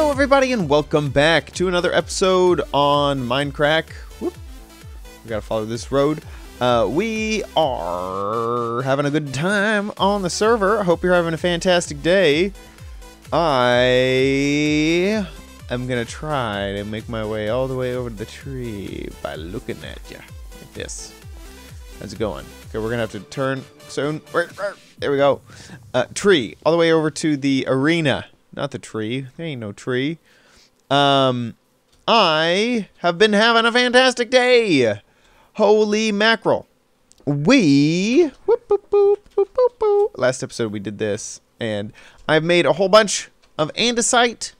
Hello everybody and welcome back to another episode on Mindcrack. Whoop. We gotta follow this road. We are having a good time on the server. I hope you're having a fantastic day. I am gonna try to make my way all the way over to the tree by looking at you like this. How's it going? Okay, we're gonna have to turn soon. There we go. Tree all the way over to the arena. Not the tree. There ain't no tree. I have been having a fantastic day. Holy mackerel. Whoop, boop, boop, boop, boop, boop. Last episode we did this. And I've made a whole bunch of andesite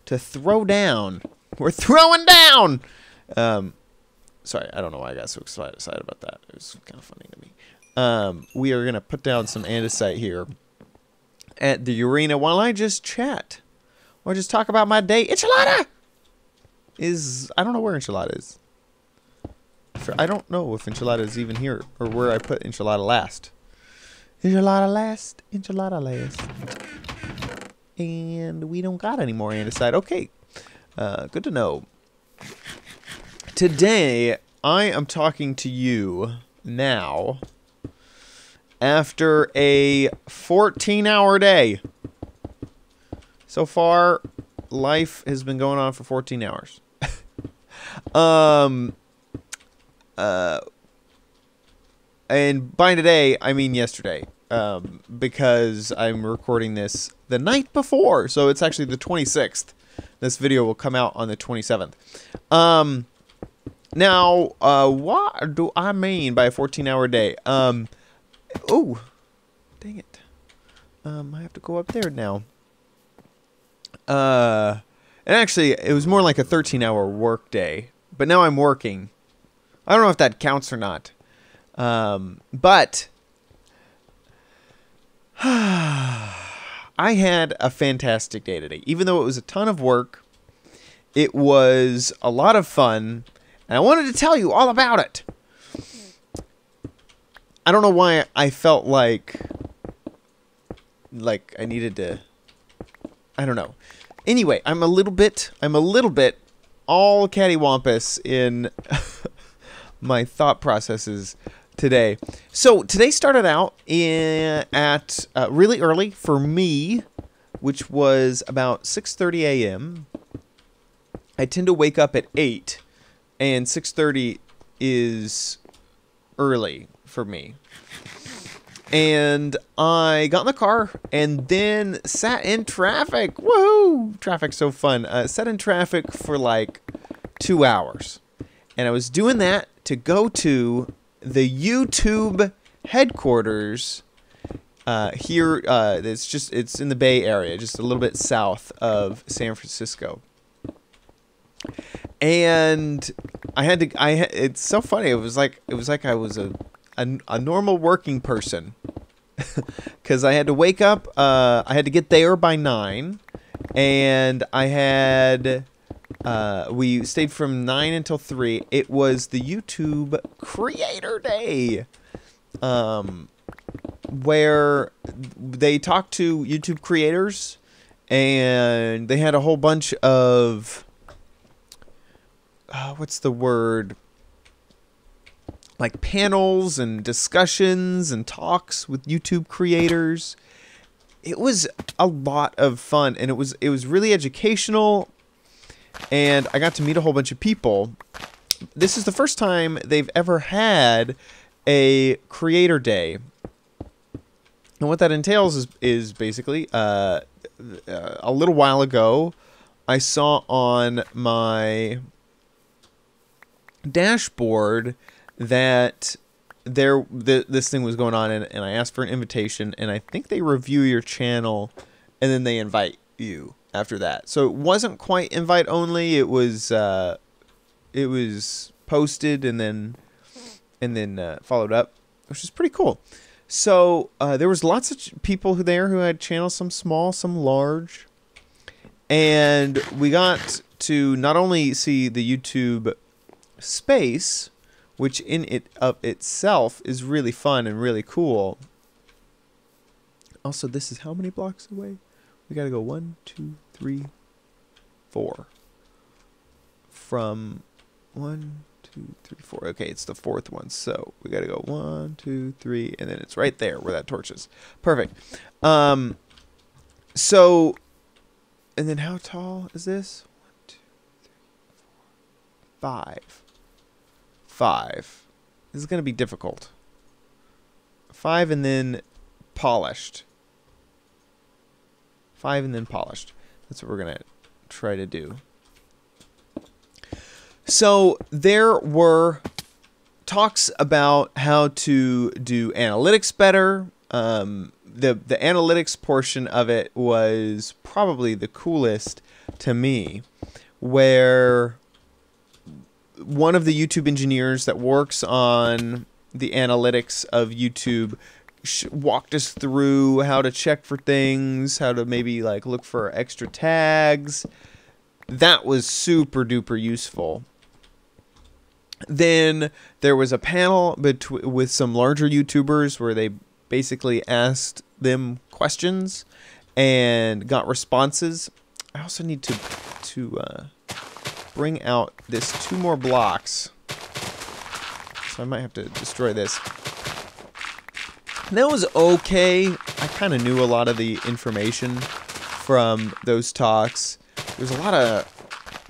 to throw down. We're throwing down! Sorry, I don't know why I got so excited about that. It was kind of funny to me. We are going to put down some andesite here at the arena while I just chat. Or just talk about my day. Enchilada! I don't know where Enchilada is. I don't know if Enchilada is even here. Or where I put Enchilada last. Enchilada last. Enchilada last. And we don't got any more andesite. Okay. Good to know. Today, I am talking to you now after a 14-hour day. So far, life has been going on for 14 hours. And by today, I mean yesterday. Because I'm recording this the night before. So it's actually the 26th. This video will come out on the 27th. Now, what do I mean by a 14-hour day? Oh, dang it. I have to go up there now. And actually, it was more like a 13-hour work day. But now I'm working. I don't know if that counts or not. But I had a fantastic day today. Even though it was a ton of work, it was a lot of fun. And I wanted to tell you all about it. I don't know why I felt like I needed to, I don't know. Anyway, I'm a little bit all cattywampus in my thought processes today. So today started out at really early for me, which was about 6:30 a.m. I tend to wake up at 8, and 6:30 is early for me. And I got in the car and then sat in traffic. Woohoo! Traffic's so fun. Sat in traffic for like 2 hours. And I was doing that to go to the YouTube headquarters here. It's in the Bay Area, just a little bit south of San Francisco. And it's so funny. It was like I was a normal working person. Because I had to wake up, I had to get there by 9, and we stayed from 9 until 3. It was the YouTube Creator Day, where they talked to YouTube creators, and they had a whole bunch of, what's the word? Like panels and discussions and talks with YouTube creators. It was a lot of fun, and it was really educational, and I got to meet a whole bunch of people. This is the first time they've ever had a creator day. And what that entails is basically a little while ago I saw on my dashboard that this thing was going on, and I asked for an invitation, and I think they review your channel, and then they invite you after that. So it wasn't quite invite only. It was posted and then followed up, which is pretty cool. So there was lots of people there who had channels, some small, some large, and we got to not only see the YouTube space, which in it of itself is really fun and really cool. Also, this is how many blocks away? We gotta go 1, 2, 3, 4. From 1, 2, 3, 4. Okay, it's the 4th one. So we got to go 1, 2, 3, and then it's right there where that torch is. Perfect. So, and then how tall is this? 1, 2, 3, 4, 5. 5. This is going to be difficult. 5 and then polished. 5 and then polished. That's what we're going to try to do. So there were talks about how to do analytics better. The analytics portion of it was probably the coolest to me, where one of the YouTube engineers that works on the analytics of YouTube walked us through how to check for things, how to maybe like look for extra tags. That was super duper useful. Then there was a panel with some larger YouTubers where they basically asked them questions and got responses. I also need to bring out this 2 more blocks, so I might have to destroy this. And that was okay. I kind of knew a lot of the information from those talks. There's a lot of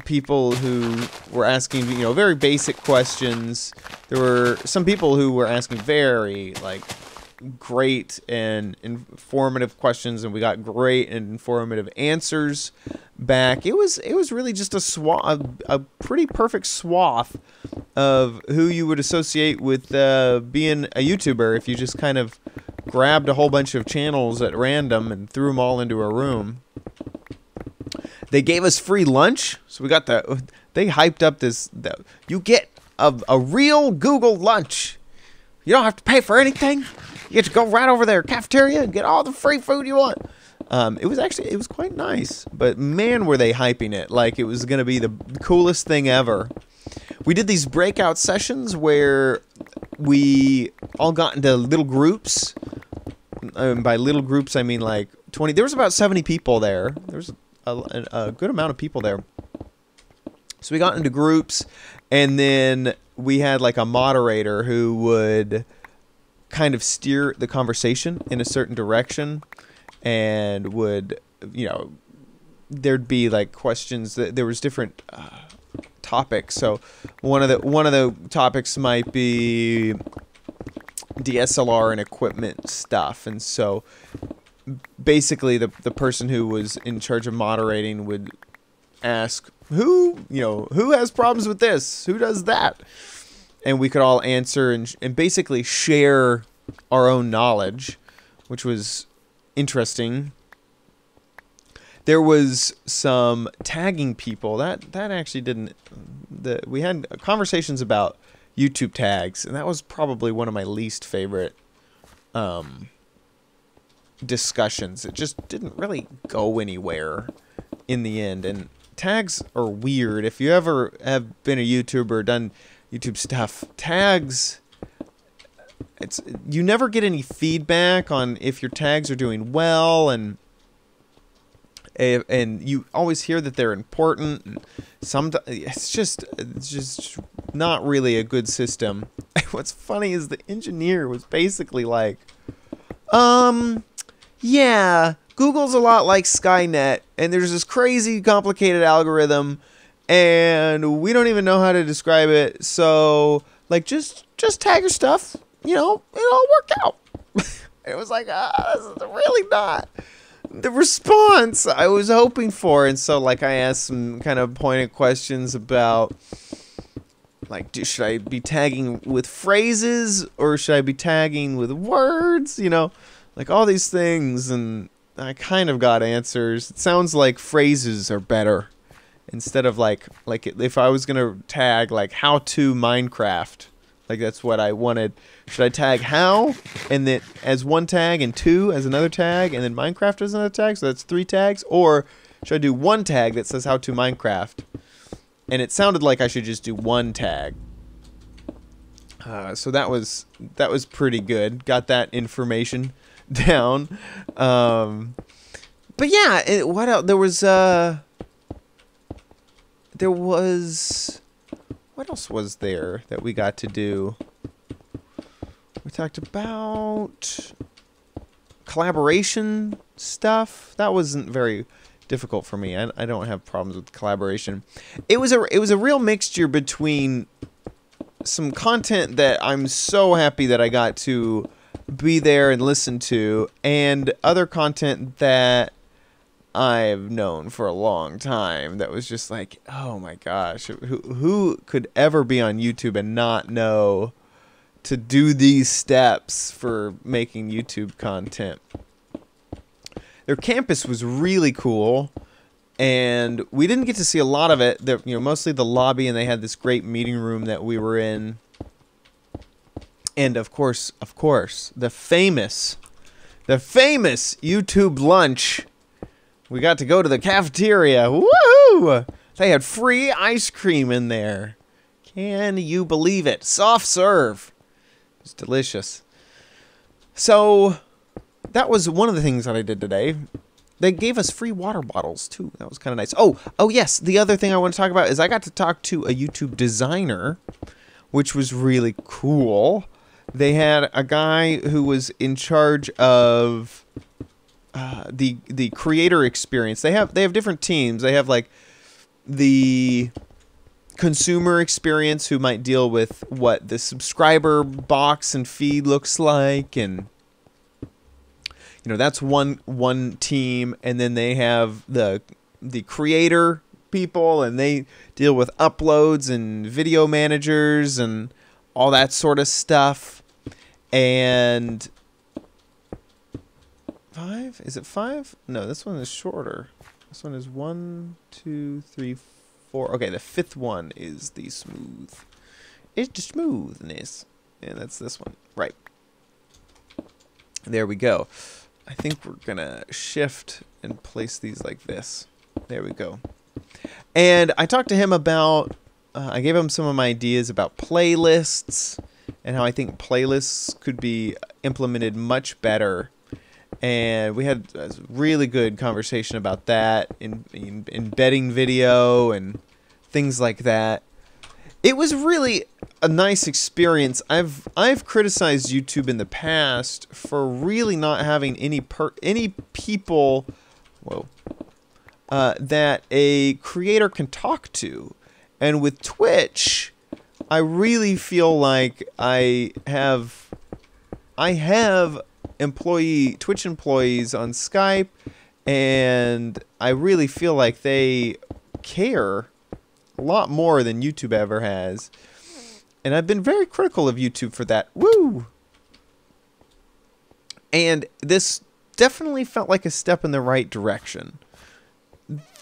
people who were asking, you know, very basic questions. There were some people who were asking very, like, great and informative questions, and we got great and informative answers back. It was really just a pretty perfect swath of who you would associate with being a YouTuber if you just kind of grabbed a whole bunch of channels at random and threw them all into a room. They gave us free lunch, so we got they hyped up you get a real Google lunch. You don't have to pay for anything. You get to go right over there, cafeteria, and get all the free food you want. It was quite nice, but man, were they hyping it like it was gonna be the coolest thing ever. We did these breakout sessions where we all got into little groups. By little groups, I mean like 20. There was about 70 people there. There was a good amount of people there. So we got into groups, and then we had like a moderator who would kind of steer the conversation in a certain direction, and would, you know, there'd be like questions that there was different topics. So one of the topics might be DSLR and equipment stuff, and so basically the person who was in charge of moderating would ask who has problems with this, who does that, and we could all answer and basically share our own knowledge, which was interesting. There was some tagging people that actually didn't. We had conversations about YouTube tags, and that was probably one of my least favorite discussions. It just didn't really go anywhere in the end. And tags are weird. If you ever have been a YouTuber, done YouTube stuff, tags, you never get any feedback on if your tags are doing well, and you always hear that they're important. And it's just not really a good system. What's funny is the engineer was basically like, yeah, Google's a lot like Skynet, and there's this crazy complicated algorithm, and we don't even know how to describe it. So, like, just tag your stuff, you know, it'll work out. It was like, this is really not the response I was hoping for. And so, like, I asked some kind of pointed questions about, like, should I be tagging with phrases or should I be tagging with words? You know, like all these things, and I kind of got answers. It sounds like phrases are better instead of like if I was gonna tag like how to Minecraft, like that's what I wanted. Should I tag how and then as one tag and to as another tag and then Minecraft as another tag? So that's 3 tags, or should I do one tag that says how to Minecraft? And it sounded like I should just do one tag. So that was pretty good. Got that information down. But yeah, what else? There was there was... What else was there that we got to do? We talked about collaboration stuff. That wasn't very difficult for me. I don't have problems with collaboration. It was a real mixture between some content that I'm so happy that I got to be there and listen to, and other content that I've known for a long time that was just like, oh my gosh, who could ever be on YouTube and not know to do these steps for making YouTube content? Their campus was really cool, and we didn't get to see a lot of it. You know, mostly the lobby, and they had this great meeting room that we were in. And of course, the famous YouTube lunch. We got to go to the cafeteria. Woohoo! They had free ice cream in there. Can you believe it? Soft serve. It's delicious. So that was one of the things that I did today. They gave us free water bottles too. That was kind of nice. Oh yes. The other thing I want to talk about is I got to talk to a YouTube designer, which was really cool. They had a guy who was in charge of the creator experience. They have different teams. They have like the consumer experience, who might deal with what the subscriber box and feed looks like, and you know, that's one team. And then they have the creator people, and they deal with uploads and video managers and all that sort of stuff. And 5? Is it 5? No, this one is shorter. This one is 1, 2, 3, 4. Okay, the 5th one is the smooth. It's the smoothness. And that's this one. Right. There we go. I think we're going to shift and place these like this. There we go. And I talked to him about... I gave him some of my ideas about playlists and how I think playlists could be implemented much better. And we had a really good conversation about that, in embedding video and things like that. It was really a nice experience. I've criticized YouTube in the past for really not having any people, that a creator can talk to. And with Twitch, I really feel like I have Twitch employees on Skype, and I really feel like they care a lot more than YouTube ever has. And I've been very critical of YouTube for that. Woo! And this definitely felt like a step in the right direction.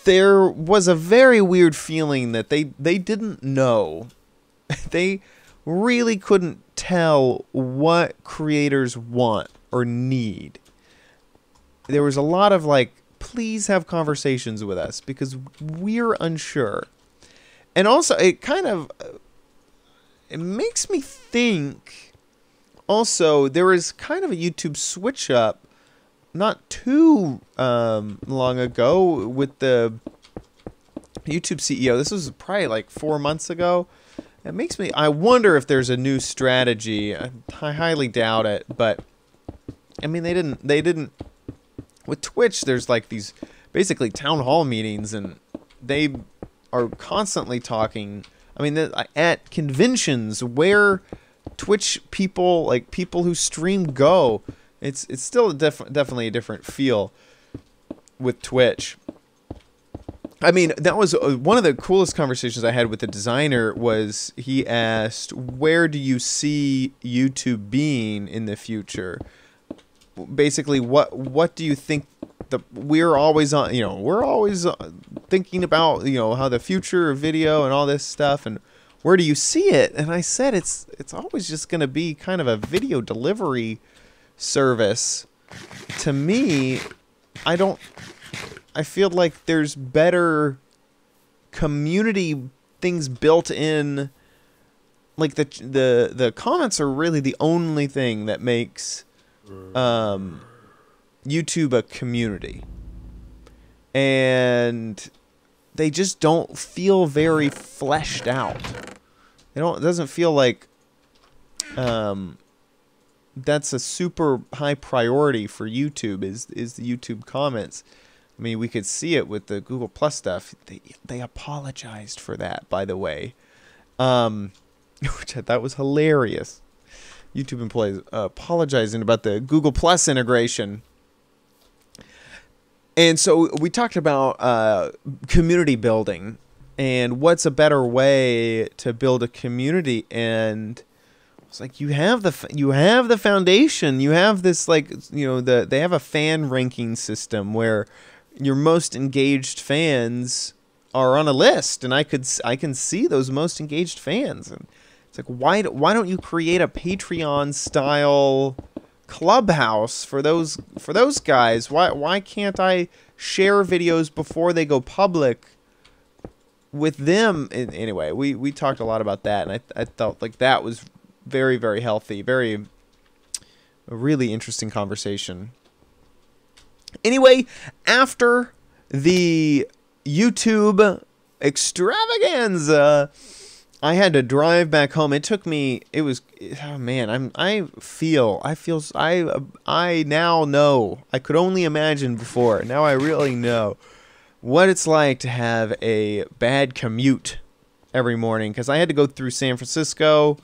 There was a very weird feeling that they didn't know. They really couldn't tell what creators want or need. There was a lot of like, please have conversations with us because we're unsure. And also, it kind of... it makes me think... Also, there is kind of a YouTube switch up not too long ago with the YouTube CEO. This was probably like 4 months ago. It makes me... I wonder if there's a new strategy. I highly doubt it, but... I mean, they didn't... With Twitch, there's like these basically town hall meetings, and they are constantly talking... I mean, at conventions where Twitch people, like people who stream, go, it's still definitely a different feel with Twitch. I mean, that was one of the coolest conversations I had with the designer. Was he asked, "Where do you see YouTube being in the future?" Basically, what do you think? We're always on, we're always thinking about, how the future of video and all this stuff, and where do you see it? And I said it's always just going to be kind of a video delivery service. To me, I feel like there's better community things built in. Like the comments are really the only thing that makes YouTube a community. And they just don't feel very fleshed out. It doesn't feel like that's a super high priority for YouTube is the YouTube comments. I mean, we could see it with the Google Plus stuff. They apologized for that, by the way, which I thought was hilarious. YouTube employees apologizing about the Google Plus integration. And so we talked about community building and what's a better way to build a community. And it's like you have the foundation. You have this, like, you know, they have a fan ranking system where your most engaged fans are on a list, and I can see those most engaged fans. And it's like, why don't you create a Patreon style clubhouse for those guys? Why can't I share videos before they go public with them? Anyway, we talked a lot about that, and I felt like that was very, very healthy, a really interesting conversation. Anyway, after the YouTube extravaganza, I had to drive back home. It took me, oh man, I now know. I could only imagine before. Now I really know what it's like to have a bad commute every morning, because I had to go through San Francisco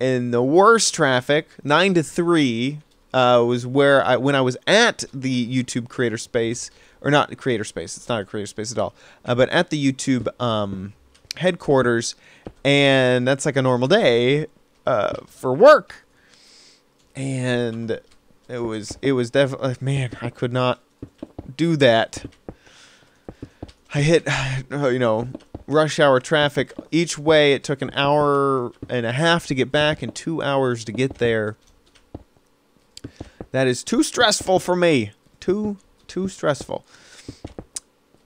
in the worst traffic. 9 to 3 was where when I was at the YouTube creator space, or not creator space, it's not a creator space at all, but at the YouTube headquarters, and that's like a normal day for work. And it was definitely, man, I could not do that. I hit, you know, rush hour traffic each way. It took an hour and a half to get back and 2 hours to get there. That is too stressful for me. Too stressful.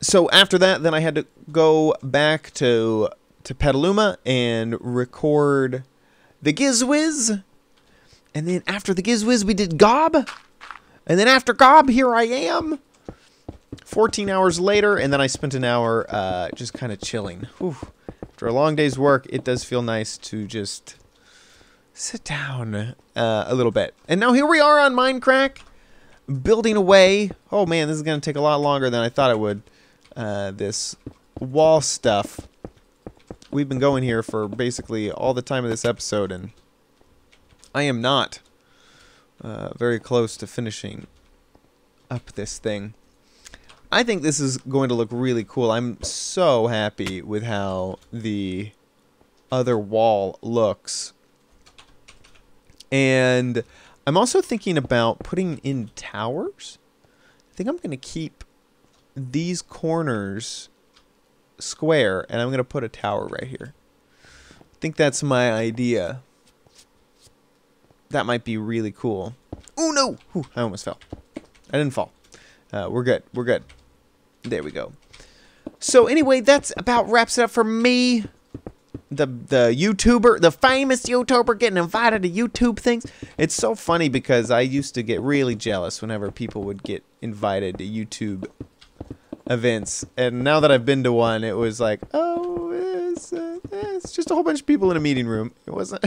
So after that, then I had to go back to Petaluma and record the Gizwiz. And then after the Gizwiz, we did Gob. And then after Gob, here I am. 14 hours later, and then I spent an hour just kind of chilling. Whew. After a long day's work, it does feel nice to just sit down a little bit. And now here we are on Mindcrack, building away. Oh man, this is going to take a lot longer than I thought it would. This wall stuff. We've been going here for basically all the time of this episode, and I am not very close to finishing up this thing. I think this is going to look really cool. I'm so happy with how the other wall looks. And I'm also thinking about putting in towers. I think I'm going to keep these corners square, and I'm going to put a tower right here. I think that's my idea. That might be really cool. Oh no! Whew, I almost fell. I didn't fall. We're good. We're good. There we go. So anyway, that's about wraps it up for me. The YouTuber, the famous YouTuber getting invited to YouTube things. It's so funny because I used to get really jealous whenever people would get invited to YouTube events. And now that I've been to one, it was like, oh, it's just a whole bunch of people in a meeting room. It wasn't...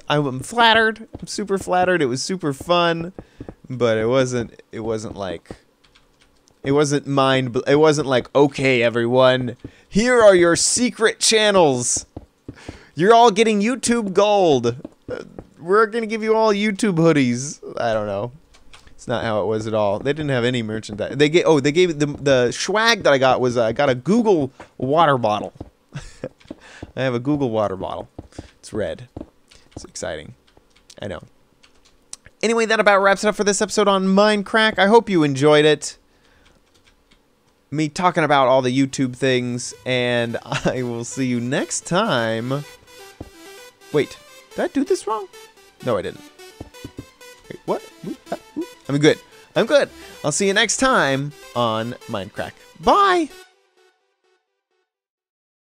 I'm flattered. I'm super flattered. It was super fun. But it wasn't like... It wasn't like, okay, everyone, here are your secret channels. You're all getting YouTube gold. We're going to give you all YouTube hoodies. I don't know. It's not how it was at all. They didn't have any merchandise. They gave the swag that I got was I got a Google water bottle. I have a Google water bottle. It's red. It's exciting. I know. Anyway, that about wraps it up for this episode on Mindcrack. I hope you enjoyed it. Me talking about all the YouTube things, and I will see you next time. Wait, did I do this wrong? No, I didn't. Wait, what? I'm good. I'm good. I'll see you next time on Mindcrack. Bye!